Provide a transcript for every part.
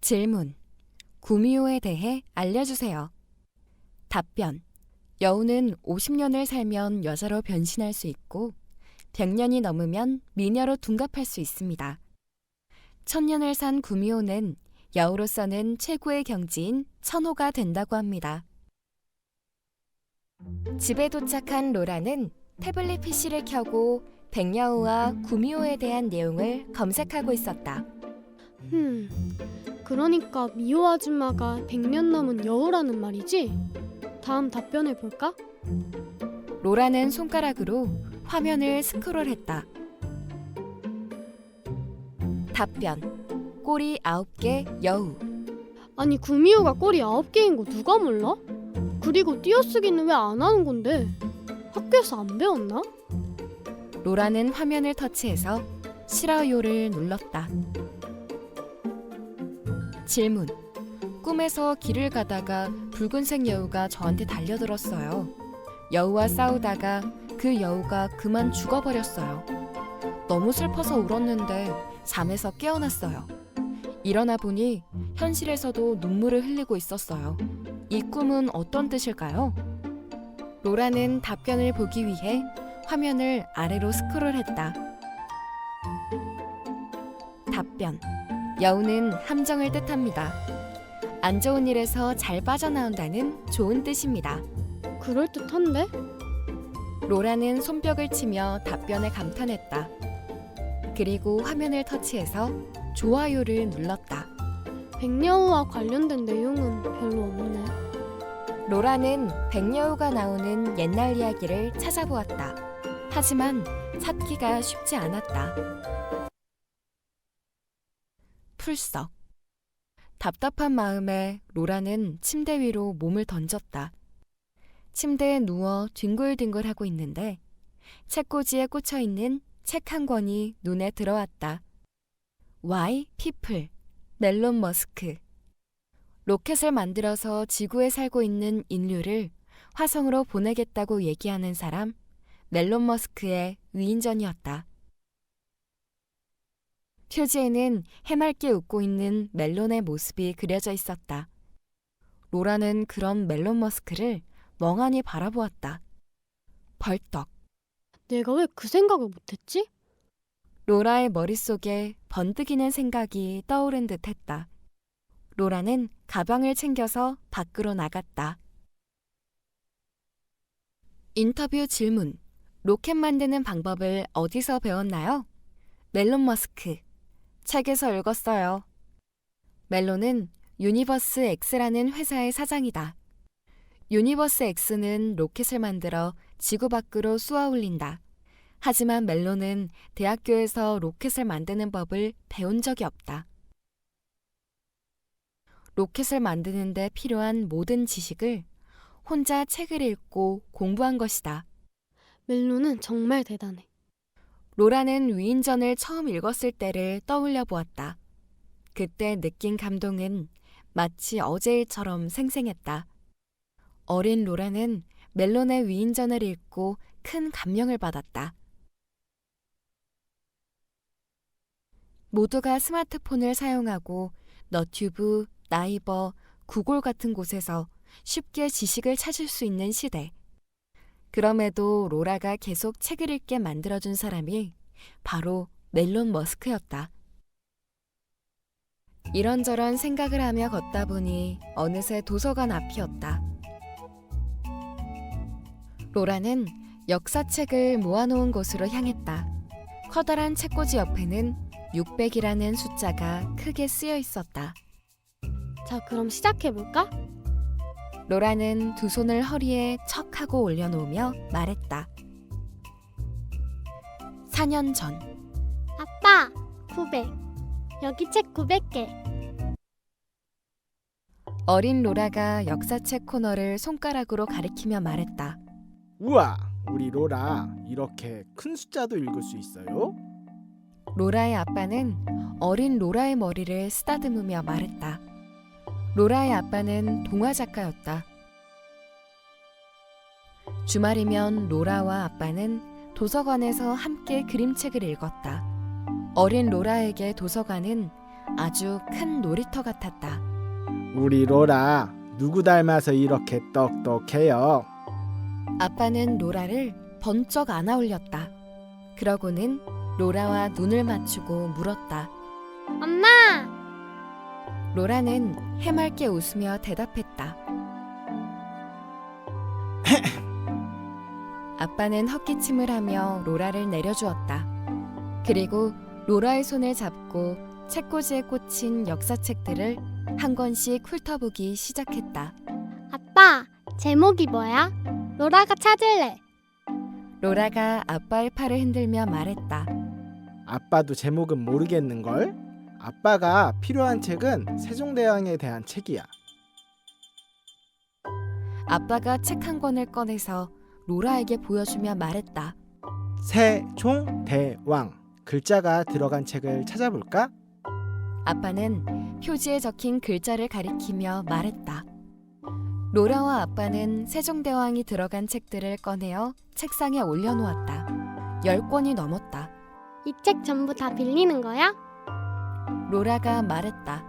질문. 구미호에 대해 알려주세요. 답변. 여우는 50년을 살면 여자로 변신할 수 있고 100년이 넘으면 미녀로 둔갑할 수 있습니다. 1000년을 산 구미호는 여우로서는 최고의 경지인 천호가 된다고 합니다. 집에 도착한 로라는 태블릿 PC를 켜고 백여우와 구미호에 대한 내용을 검색하고 있었다. 그러니까 미호 아줌마가 100년 넘은 여우라는 말이지? 다음 답변을 볼까? 로라는 손가락으로 화면을 스크롤했다. 답변. 꼬리 9개 여우. 아니 구미호가 꼬리 9개인 거 누가 몰라? 그리고 띄어쓰기는 왜 안 하는 건데? 학교에서 안 배웠나? 로라는 화면을 터치해서 싫어요를 눌렀다. 질문. 꿈에서 길을 가다가 붉은색 여우가 저한테 달려들었어요. 여우와 싸우다가 그 여우가 그만 죽어버렸어요. 너무 슬퍼서 울었는데 잠에서 깨어났어요. 일어나 보니 현실에서도 눈물을 흘리고 있었어요. 이 꿈은 어떤 뜻일까요? 로라는 답변을 보기 위해 화면을 아래로 스크롤했다. 답변. 여우는 함정을 뜻합니다. 안 좋은 일에서 잘 빠져나온다는 좋은 뜻입니다. 그럴듯한데? 로라는 손뼉을 치며 답변에 감탄했다. 그리고 화면을 터치해서 좋아요를 눌렀다. 백여우와 관련된 내용은 별로 없네. 로라는 백여우가 나오는 옛날 이야기를 찾아보았다. 하지만 찾기가 쉽지 않았다. 풀썩. 답답한 마음에 로라는 침대 위로 몸을 던졌다. 침대에 누워 뒹굴뒹굴하고 있는데 책꽂이에 꽂혀있는 책 한 권이 눈에 들어왔다. Why People, 넬론 머스크. 로켓을 만들어서 지구에 살고 있는 인류를 화성으로 보내겠다고 얘기하는 사람, 넬론 머스크의 위인전이었다. 표지에는 해맑게 웃고 있는 멜론의 모습이 그려져 있었다. 로라는 그런 멜론 머스크를 멍하니 바라보았다. 벌떡. 내가 왜 그 생각을 못했지? 로라의 머릿속에 번뜩이는 생각이 떠오른 듯했다. 로라는 가방을 챙겨서 밖으로 나갔다. 인터뷰 질문. 로켓 만드는 방법을 어디서 배웠나요? 멜론 머스크. 책에서 읽었어요. 멜론은 유니버스 X라는 회사의 사장이다. 유니버스 X는 로켓을 만들어 지구 밖으로 쏘아 올린다. 하지만 멜론은 대학교에서 로켓을 만드는 법을 배운 적이 없다. 로켓을 만드는 데 필요한 모든 지식을 혼자 책을 읽고 공부한 것이다. 멜론은 정말 대단해. 로라는 위인전을 처음 읽었을 때를 떠올려 보았다. 그때 느낀 감동은 마치 어제 일처럼 생생했다. 어린 로라는 멜론의 위인전을 읽고 큰 감명을 받았다. 모두가 스마트폰을 사용하고 너튜브, 나이버, 구글 같은 곳에서 쉽게 지식을 찾을 수 있는 시대. 그럼에도 로라가 계속 책을 읽게 만들어준 사람이 바로 멜론 머스크였다. 이런저런 생각을 하며 걷다 보니 어느새 도서관 앞이었다. 로라는 역사책을 모아놓은 곳으로 향했다. 커다란 책꽂이 옆에는 600이라는 숫자가 크게 쓰여 있었다. 자, 그럼 시작해볼까? 로라는 두 손을 허리에 척 하고 올려놓으며 말했다. 4년 전. 아빠, 900. 여기 책 900개. 어린 로라가 역사책 코너를 손가락으로 가리키며 말했다. 우와, 우리 로라 이렇게 큰 숫자도 읽을 수 있어요? 로라의 아빠는 어린 로라의 머리를 쓰다듬으며 말했다. 로라의 아빠는 동화 작가였다. 주말이면 로라와 아빠는 도서관에서 함께 그림책을 읽었다. 어린 로라에게 도서관은 아주 큰 놀이터 같았다. 우리 로라 누구 닮아서 이렇게 똑똑해요? 아빠는 로라를 번쩍 안아 올렸다. 그러고는 로라와 눈을 맞추고 물었다. 엄마! 로라는 해맑게 웃으며 대답했다. 아빠는 헛기침을 하며 로라를 내려주었다. 그리고 로라의 손을 잡고 책꽂이에 꽂힌 역사책들을 한 권씩 훑어보기 시작했다. 아빠, 제목이 뭐야? 로라가 찾을래. 로라가 아빠의 팔을 흔들며 말했다. 아빠도 제목은 모르겠는걸? 아빠가 필요한 책은 세종대왕에 대한 책이야. 아빠가 책 한 권을 꺼내서 로라에게 보여주며 말했다. 세종대왕 글자가 들어간 책을 찾아볼까? 아빠는 표지에 적힌 글자를 가리키며 말했다. 로라와 아빠는 세종대왕이 들어간 책들을 꺼내어 책상에 올려놓았다. 10권이 넘었다. 이 책 전부 다 빌리는 거야? 로라가 말했다.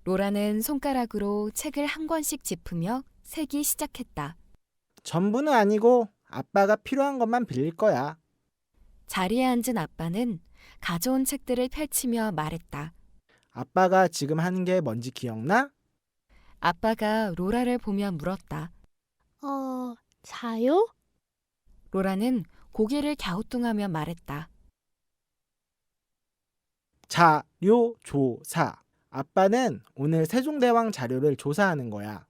로라는 손가락으로 책을 한 권씩 짚으며 세기 시작했다. 전부는 아니고 아빠가 필요한 것만 빌릴 거야. 자리에 앉은 아빠는 가져온 책들을 펼치며 말했다. 아빠가 지금 하는 게 뭔지 기억나? 아빠가 로라를 보며 물었다. 자요? 로라는 고개를 갸우뚱하며 말했다. 자료 조사. 아빠는 오늘 세종대왕 자료를 조사하는 거야.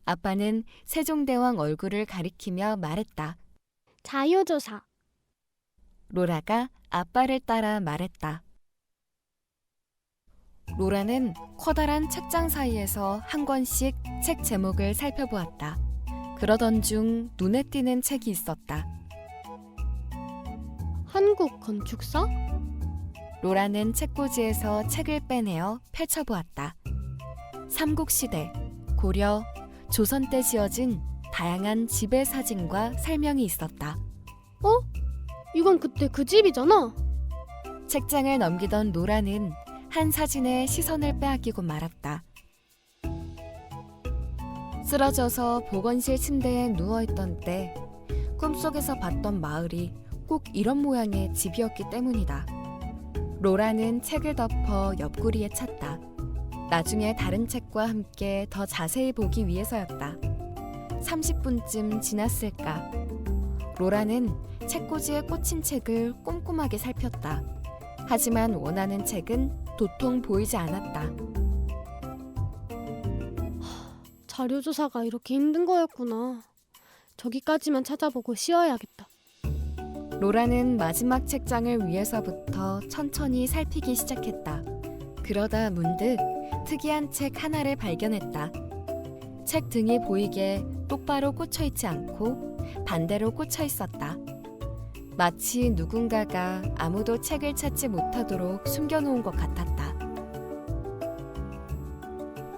아빠는 세종대왕 얼굴을 가리키며 말했다. 자요조사. 로라가 아빠를 따라 말했다. 로라는 커다란 책장 사이에서 한 권씩 책 제목을 살펴보았다. 그러던 중 눈에 띄는 책이 있었다. 한국 건축사? 로라는 책꽂이에서 책을 빼내어 펼쳐보았다. 삼국시대, 고려, 조선 때 지어진 다양한 집의 사진과 설명이 있었다. 이건 그때 그 집이잖아. 책장을 넘기던 로라는 한 사진에 시선을 빼앗기고 말았다. 쓰러져서 보건실 침대에 누워있던 때 꿈속에서 봤던 마을이 꼭 이런 모양의 집이었기 때문이다. 로라는 책을 덮어 옆구리에 찼다. 나중에 다른 책과 함께 더 자세히 보기 위해서였다. 30분쯤 지났을까. 로라는 책꽂이에 꽂힌 책을 꼼꼼하게 살폈다. 하지만 원하는 책은 도통 보이지 않았다. 자료조사가 이렇게 힘든 거였구나. 저기까지만 찾아보고 쉬어야겠다. 로라는 마지막 책장을 위에서부터 천천히 살피기 시작했다. 그러다 문득 특이한 책 하나를 발견했다. 책 등이 보이게 똑바로 꽂혀 있지 않고 반대로 꽂혀 있었다. 마치 누군가가 아무도 책을 찾지 못하도록 숨겨놓은 것 같았다.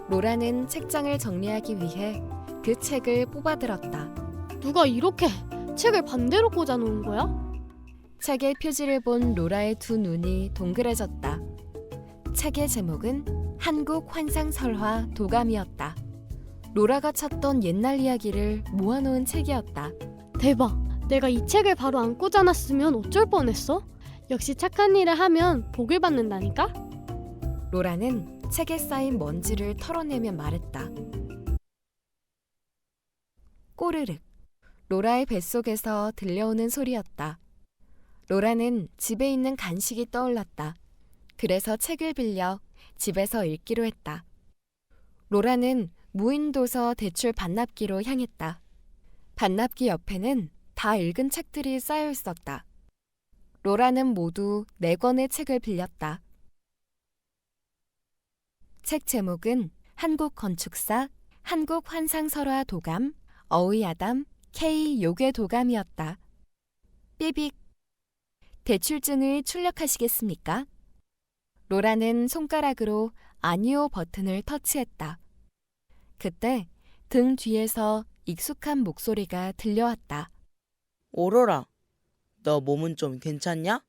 로라는 책장을 정리하기 위해 그 책을 뽑아들었다. 누가 이렇게 책을 반대로 꽂아놓은 거야? 책의 표지를 본 로라의 두 눈이 동그래졌다. 책의 제목은 한국 환상설화 도감이었다. 로라가 찾던 옛날 이야기를 모아놓은 책이었다. 대박! 내가 이 책을 바로 안 꽂아놨으면 어쩔 뻔했어? 역시 착한 일을 하면 복을 받는다니까? 로라는 책에 쌓인 먼지를 털어내며 말했다. 꼬르륵. 로라의 뱃속에서 들려오는 소리였다. 로라는 집에 있는 간식이 떠올랐다. 그래서 책을 빌려 집에서 읽기로 했다. 로라는 무인도서 대출 반납기로 향했다. 반납기 옆에는 다 읽은 책들이 쌓여 있었다. 로라는 모두 4권의 책을 빌렸다. 책 제목은 한국 건축사, 한국 환상설화 도감, 어의아담, K 요괴 도감이었다. 삐빅. 대출증을 출력하시겠습니까? 로라는 손가락으로 아니오 버튼을 터치했다. 그때 등 뒤에서 익숙한 목소리가 들려왔다. 오로라, 너 몸은 좀 괜찮냐?